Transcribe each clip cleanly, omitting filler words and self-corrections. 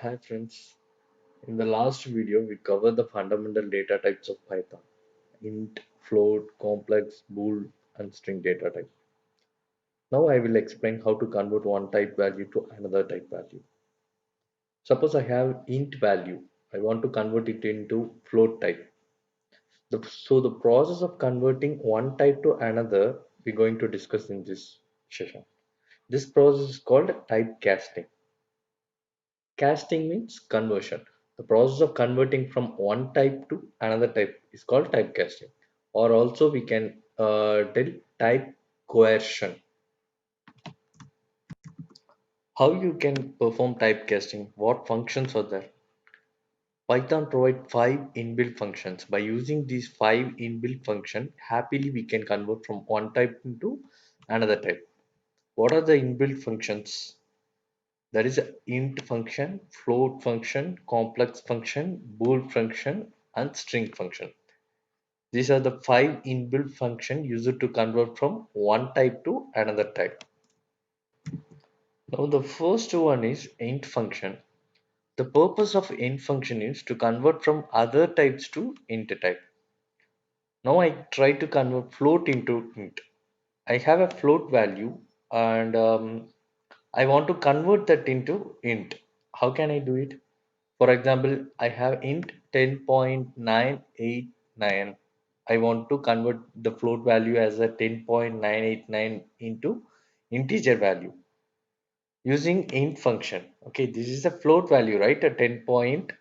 Hi friends, in the last video we covered the fundamental data types of Python: int, float, complex, bool and string data type. Now I will explain how to convert one type value to another type value. Suppose I have int value, I want to convert it into float type. So the process of converting one type to another we're going to discuss in this session. This process is called type casting. Casting means conversion. The process of converting from one type to another type is called typecasting, or also we can tell type coercion. How you can perform typecasting? What functions are there? Python provide five inbuilt functions. By using these five inbuilt functions, happily we can convert from one type into another type. What are the inbuilt functions? There is a int function, float function, complex function, bool function, and string function. These are the five inbuilt functions used to convert from one type to another type. Now the first one is int function. The purpose of int function is to convert from other types to int type. Now I try to convert float into int. I have a float value and I want to convert that into int. How can I do it? For example, I have int 10.989. I want to convert the float value as a 10.989 into integer value using int function. Okay, this is a float value, right? A 10 point,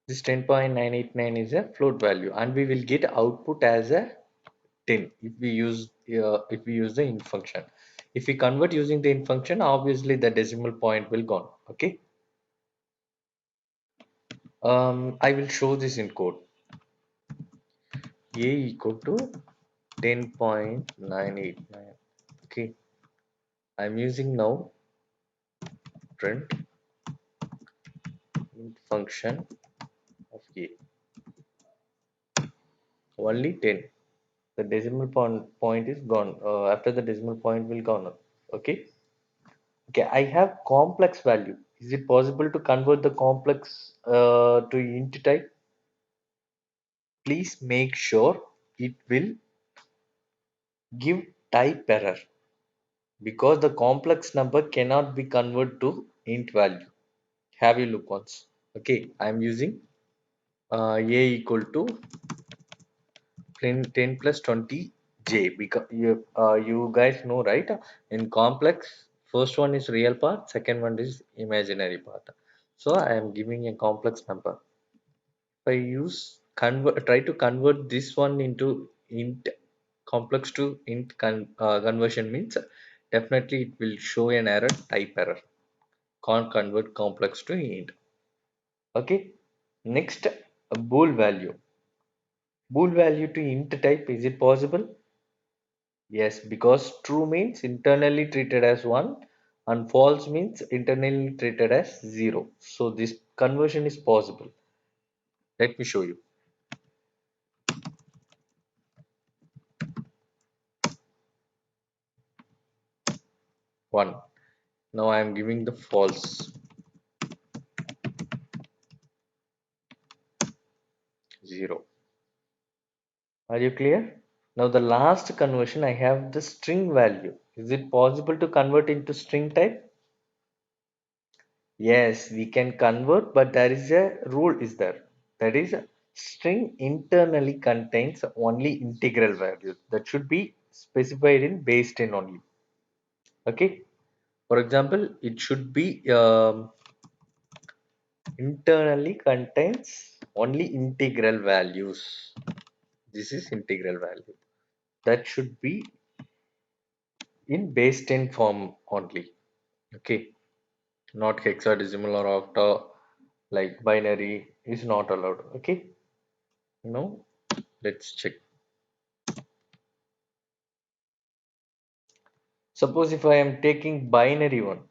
this 10.989 is a float value, and we will get output as a 10 if we use the int function. If we convert using the int function, obviously the decimal point will gone. Okay. I will show this in code. A equal to 10.989. Okay, I'm using now print int function of a only 10. The decimal point is gone. After the decimal point will gone. Okay. Okay, I have complex value. Is it possible to convert the complex to int type? Please make sure it will give type error because the complex number cannot be converted to int value. Have you look once. Okay, I'm using a equal to 10 plus 20 j, because you guys know, right? In complex, first one is real part, second one is imaginary part. So I am giving a complex number. If I use convert, try to convert this one into int, complex to int conversion means definitely it will show an error, type error. Can't convert complex to int. Okay, next, a bool value. Bool value to int type, is it possible? Yes, because true means internally treated as 1 and false means internally treated as 0. So this conversion is possible. Let me show you. 1. Now I am giving the false. 0. Are you clear? Now the last conversion, I have the string value. Is it possible to convert into string type? Yes, we can convert, but there is a rule is there. That is, string internally contains only integral values. That should be specified in base 10 only. Okay. For example, it should be internally contains only integral values. This is integral value. That should be in base 10 form only. Okay. Not hexadecimal or octa, like binary is not allowed. Okay. Now let's check. Suppose if I am taking binary one,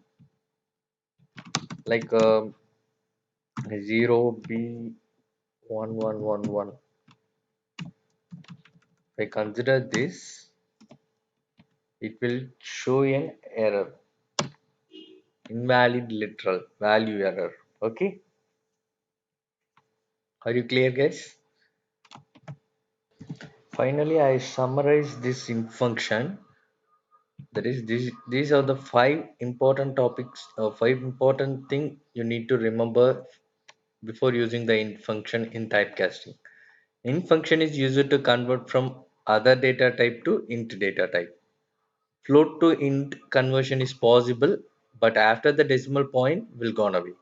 like 0b1111, if I consider this, it will show an error. invalid literal value error. Okay, are you clear, guys? Finally, I summarize this in function. That is, these are the five important topics, five important thing you need to remember before using the int function in typecasting. Int function is used to convert from other data type to int data type. Float to int conversion is possible, but after the decimal point will gone away.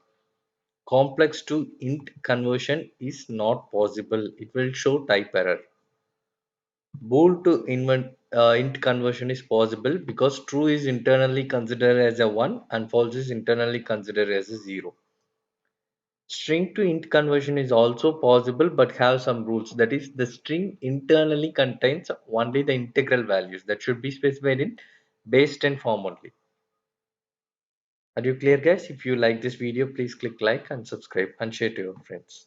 Complex to int conversion is not possible. It will show type error. Bool to int conversion is possible because true is internally considered as a 1 and false is internally considered as a 0. String to int conversion is also possible but have some rules. That is, the string internally contains only the integral values that should be specified in base 10 form only. Are you clear, guys? If you like this video, please click like and subscribe and share to your friends.